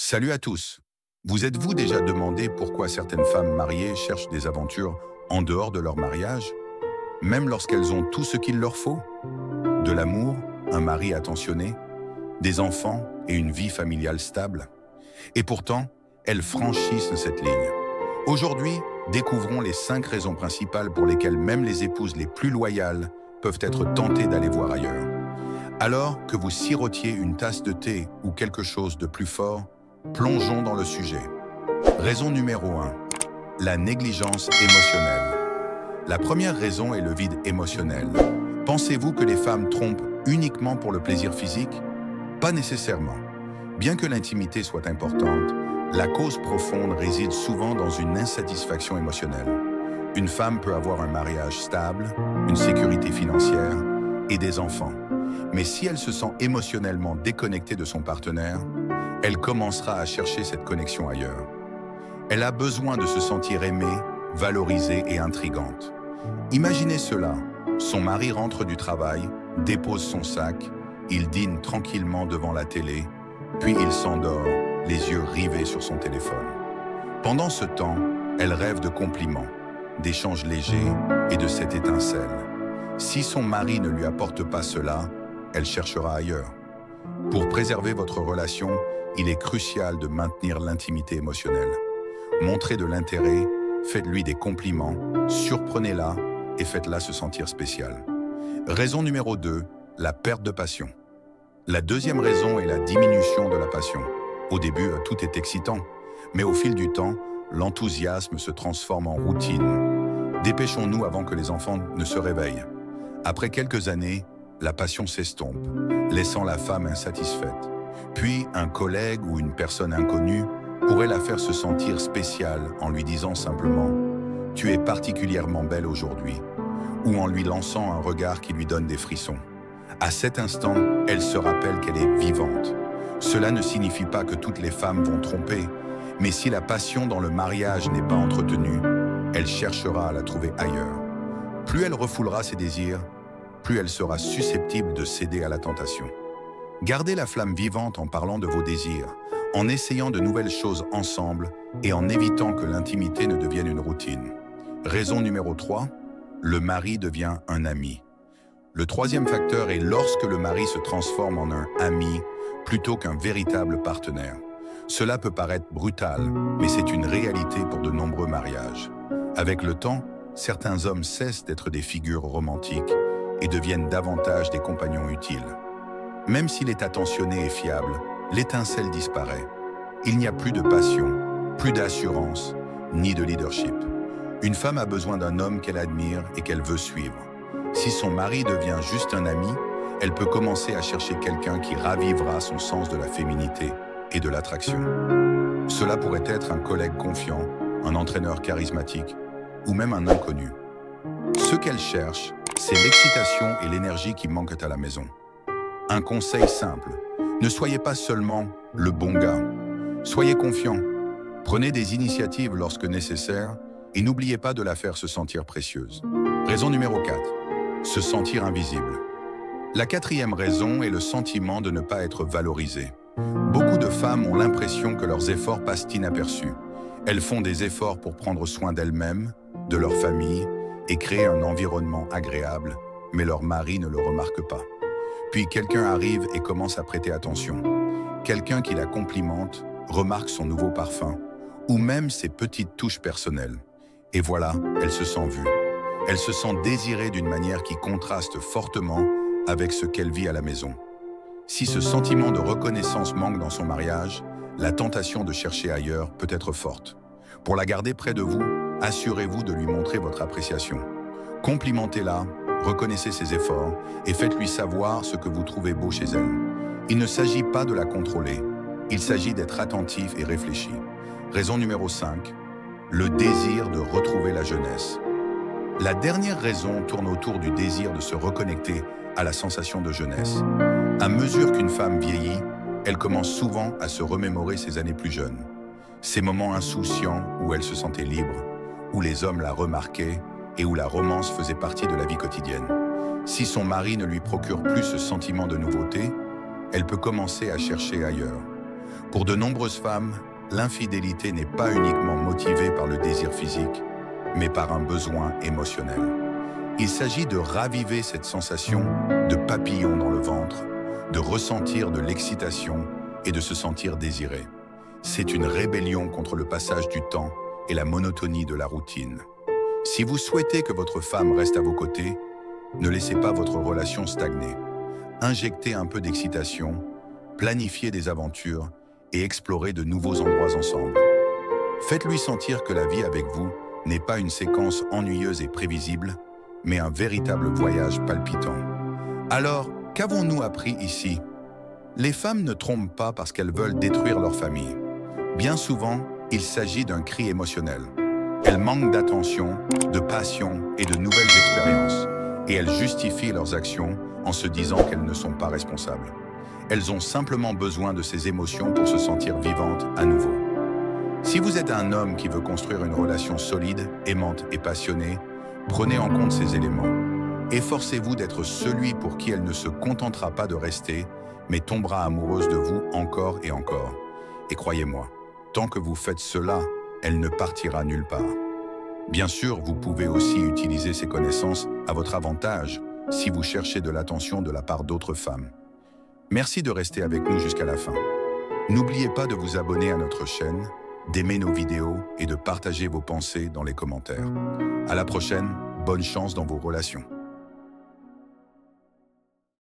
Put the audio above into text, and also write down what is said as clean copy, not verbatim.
Salut à tous. Vous êtes-vous déjà demandé pourquoi certaines femmes mariées cherchent des aventures en dehors de leur mariage, même lorsqu'elles ont tout ce qu'il leur faut? De l'amour, un mari attentionné, des enfants et une vie familiale stable. Et pourtant, elles franchissent cette ligne. Aujourd'hui, découvrons les 5 raisons principales pour lesquelles même les épouses les plus loyales peuvent être tentées d'aller voir ailleurs. Alors que vous sirotiez une tasse de thé ou quelque chose de plus fort, plongeons dans le sujet. Raison numéro 1. La négligence émotionnelle. La première raison est le vide émotionnel. Pensez-vous que les femmes trompent uniquement pour le plaisir physique? Pas nécessairement. Bien que l'intimité soit importante, la cause profonde réside souvent dans une insatisfaction émotionnelle. Une femme peut avoir un mariage stable, une sécurité financière et des enfants. Mais si elle se sent émotionnellement déconnectée de son partenaire, elle commencera à chercher cette connexion ailleurs. Elle a besoin de se sentir aimée, valorisée et intrigante. Imaginez cela. Son mari rentre du travail, dépose son sac, il dîne tranquillement devant la télé, puis il s'endort, les yeux rivés sur son téléphone. Pendant ce temps, elle rêve de compliments, d'échanges légers et de cette étincelle. Si son mari ne lui apporte pas cela, elle cherchera ailleurs. Pour préserver votre relation, il est crucial de maintenir l'intimité émotionnelle. Montrez de l'intérêt, faites-lui des compliments, surprenez-la et faites-la se sentir spéciale. Raison numéro 2, la perte de passion. La deuxième raison est la diminution de la passion. Au début, tout est excitant, mais au fil du temps, l'enthousiasme se transforme en routine. Dépêchons-nous avant que les enfants ne se réveillent. Après quelques années, la passion s'estompe, laissant la femme insatisfaite. Puis, un collègue ou une personne inconnue pourrait la faire se sentir spéciale en lui disant simplement « Tu es particulièrement belle aujourd'hui » ou en lui lançant un regard qui lui donne des frissons. À cet instant, elle se rappelle qu'elle est vivante. Cela ne signifie pas que toutes les femmes vont tromper, mais si la passion dans le mariage n'est pas entretenue, elle cherchera à la trouver ailleurs. Plus elle refoulera ses désirs, plus elle sera susceptible de céder à la tentation. Gardez la flamme vivante en parlant de vos désirs, en essayant de nouvelles choses ensemble et en évitant que l'intimité ne devienne une routine. Raison numéro 3, le mari devient un ami. Le troisième facteur est lorsque le mari se transforme en un ami plutôt qu'un véritable partenaire. Cela peut paraître brutal, mais c'est une réalité pour de nombreux mariages. Avec le temps, certains hommes cessent d'être des figures romantiques et deviennent davantage des compagnons utiles. Même s'il est attentionné et fiable, l'étincelle disparaît. Il n'y a plus de passion, plus d'assurance, ni de leadership. Une femme a besoin d'un homme qu'elle admire et qu'elle veut suivre. Si son mari devient juste un ami, elle peut commencer à chercher quelqu'un qui ravivera son sens de la féminité et de l'attraction. Cela pourrait être un collègue confiant, un entraîneur charismatique ou même un inconnu. Ce qu'elle cherche, c'est l'excitation et l'énergie qui manquent à la maison. Un conseil simple, ne soyez pas seulement le bon gars. Soyez confiant, prenez des initiatives lorsque nécessaire et n'oubliez pas de la faire se sentir précieuse. Raison numéro 4, se sentir invisible. La quatrième raison est le sentiment de ne pas être valorisé. Beaucoup de femmes ont l'impression que leurs efforts passent inaperçus. Elles font des efforts pour prendre soin d'elles-mêmes, de leur famille et créer un environnement agréable, mais leur mari ne le remarque pas. Puis quelqu'un arrive et commence à prêter attention. Quelqu'un qui la complimente, remarque son nouveau parfum, ou même ses petites touches personnelles. Et voilà, elle se sent vue. Elle se sent désirée d'une manière qui contraste fortement avec ce qu'elle vit à la maison. Si ce sentiment de reconnaissance manque dans son mariage, la tentation de chercher ailleurs peut être forte. Pour la garder près de vous, assurez-vous de lui montrer votre appréciation. Complimentez-la, reconnaissez ses efforts et faites-lui savoir ce que vous trouvez beau chez elle. Il ne s'agit pas de la contrôler, il s'agit d'être attentif et réfléchi. Raison numéro 5, le désir de retrouver la jeunesse. La dernière raison tourne autour du désir de se reconnecter à la sensation de jeunesse. À mesure qu'une femme vieillit, elle commence souvent à se remémorer ses années plus jeunes. Ces moments insouciants où elle se sentait libre, où les hommes la remarquaient et où la romance faisait partie de la vie quotidienne. Si son mari ne lui procure plus ce sentiment de nouveauté, elle peut commencer à chercher ailleurs. Pour de nombreuses femmes, l'infidélité n'est pas uniquement motivée par le désir physique, mais par un besoin émotionnel. Il s'agit de raviver cette sensation de papillon dans le ventre, de ressentir de l'excitation et de se sentir désiré. C'est une rébellion contre le passage du temps et la monotonie de la routine. Si vous souhaitez que votre femme reste à vos côtés, ne laissez pas votre relation stagner. Injectez un peu d'excitation, planifiez des aventures et explorez de nouveaux endroits ensemble. Faites-lui sentir que la vie avec vous n'est pas une séquence ennuyeuse et prévisible, mais un véritable voyage palpitant. Alors, qu'avons-nous appris ici? Les femmes ne trompent pas parce qu'elles veulent détruire leur famille. Bien souvent, il s'agit d'un cri émotionnel. Elles manquent d'attention, de passion et de nouvelles expériences, et elles justifient leurs actions en se disant qu'elles ne sont pas responsables. Elles ont simplement besoin de ces émotions pour se sentir vivantes à nouveau. Si vous êtes un homme qui veut construire une relation solide, aimante et passionnée, prenez en compte ces éléments. Efforcez-vous d'être celui pour qui elle ne se contentera pas de rester, mais tombera amoureuse de vous encore et encore. Et croyez-moi, tant que vous faites cela, elle ne partira nulle part. Bien sûr, vous pouvez aussi utiliser ces connaissances à votre avantage si vous cherchez de l'attention de la part d'autres femmes. Merci de rester avec nous jusqu'à la fin. N'oubliez pas de vous abonner à notre chaîne, d'aimer nos vidéos et de partager vos pensées dans les commentaires. À la prochaine, bonne chance dans vos relations.